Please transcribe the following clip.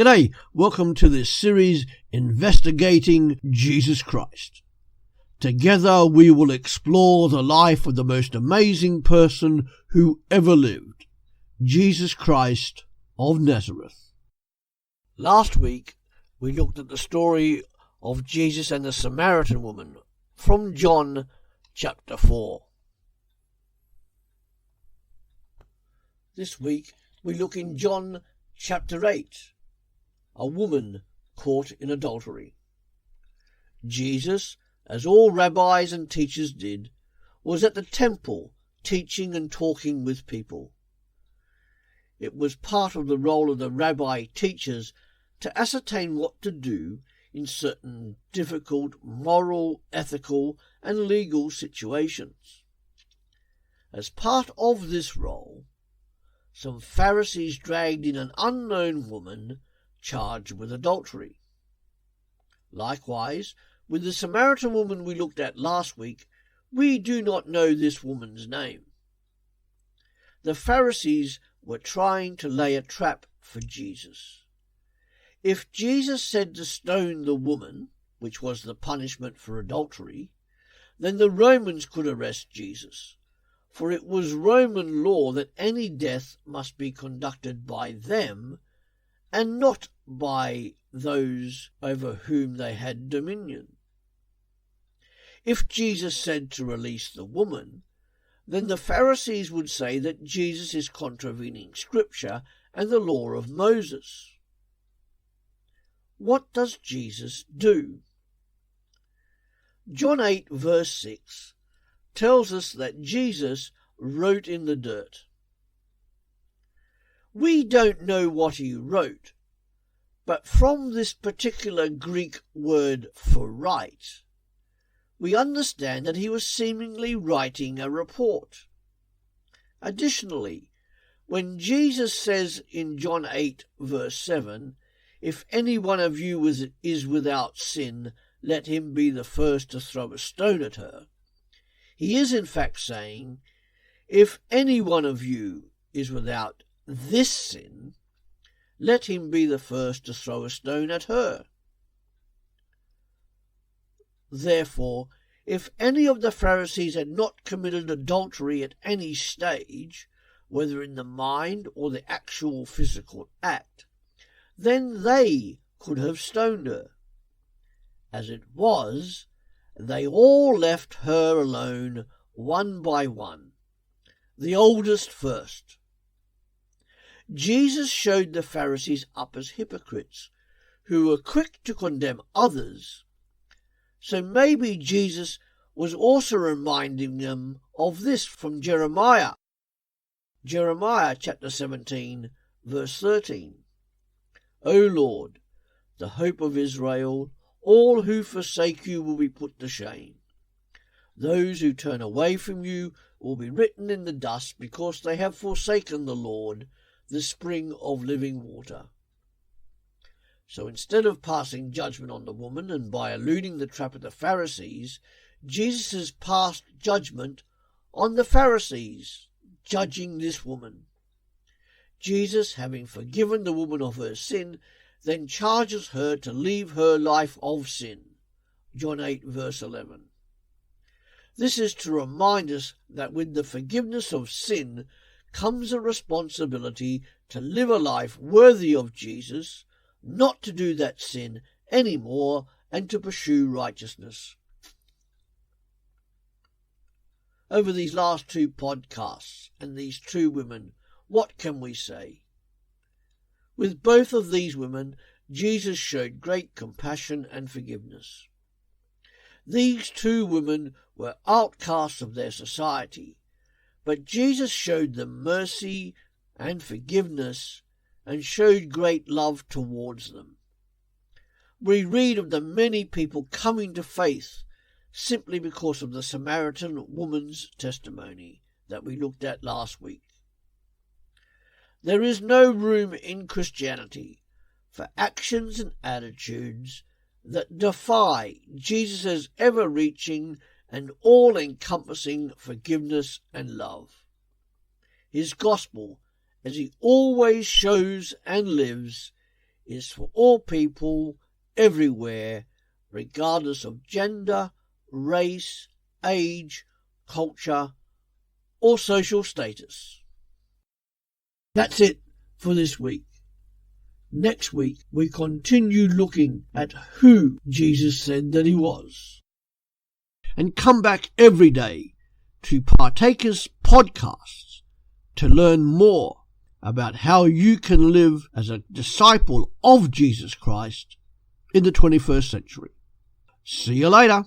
G'day, welcome to this series investigating Jesus Christ. Together we will explore the life of the most amazing person who ever lived, Jesus Christ of Nazareth. Last week we looked at the story of Jesus and the Samaritan woman from John chapter 4. This week we look in John chapter 8. A woman caught in adultery. Jesus, as all rabbis and teachers did, was at the temple teaching and talking with people. It was part of the role of the rabbi teachers to ascertain what to do in certain difficult moral, ethical, and legal situations. As part of this role, some Pharisees dragged in an unknown woman charged with adultery. Likewise, with the Samaritan woman we looked at last week, we do not know this woman's name. The Pharisees were trying to lay a trap for Jesus. If Jesus said to stone the woman, which was the punishment for adultery, then the Romans could arrest Jesus, for it was Roman law that any death must be conducted by them and not by those over whom they had dominion. If Jesus said to release the woman, then the Pharisees would say that Jesus is contravening Scripture and the law of Moses. What does Jesus do? John 8 verse 6 tells us that Jesus wrote in the dirt. We don't know what he wrote, but from this particular Greek word for write, we understand that he was seemingly writing a report. Additionally, when Jesus says in John 8 verse 7, "If any one of you is without sin, let him be the first to throw a stone at her," he is in fact saying, if any one of you is without this sin, let him be the first to throw a stone at her. Therefore, if any of the Pharisees had not committed adultery at any stage, whether in the mind or the actual physical act, then they could have stoned her. As it was, they all left her alone one by one, the oldest first. Jesus showed the Pharisees up as hypocrites, who were quick to condemn others. So maybe Jesus was also reminding them of this from Jeremiah. Jeremiah chapter 17, verse 13. O Lord, the hope of Israel, all who forsake you will be put to shame. Those who turn away from you will be written in the dust, because they have forsaken the Lord, the spring of living water. So instead of passing judgment on the woman and by eluding the trap of the Pharisees, Jesus has passed judgment on the Pharisees, judging this woman. Jesus, having forgiven the woman of her sin, then charges her to leave her life of sin. John 8 verse 11. This is to remind us that with the forgiveness of sin comes a responsibility to live a life worthy of Jesus, not to do that sin anymore, and to pursue righteousness. Over these last two podcasts and these two women, what can we say? With both of these women, Jesus showed great compassion and forgiveness. These two women were outcasts of their society, but Jesus showed them mercy and forgiveness and showed great love towards them. We read of the many people coming to faith simply because of the Samaritan woman's testimony that we looked at last week. There is no room in Christianity for actions and attitudes that defy Jesus' ever-reaching and all-encompassing forgiveness and love. His gospel, as he always shows and lives, is for all people everywhere, regardless of gender, race, age, culture, or social status. That's it for this week. Next week, we continue looking at who Jesus said that he was. And come back every day to Partakers Podcasts to learn more about how you can live as a disciple of Jesus Christ in the 21st century. See you later.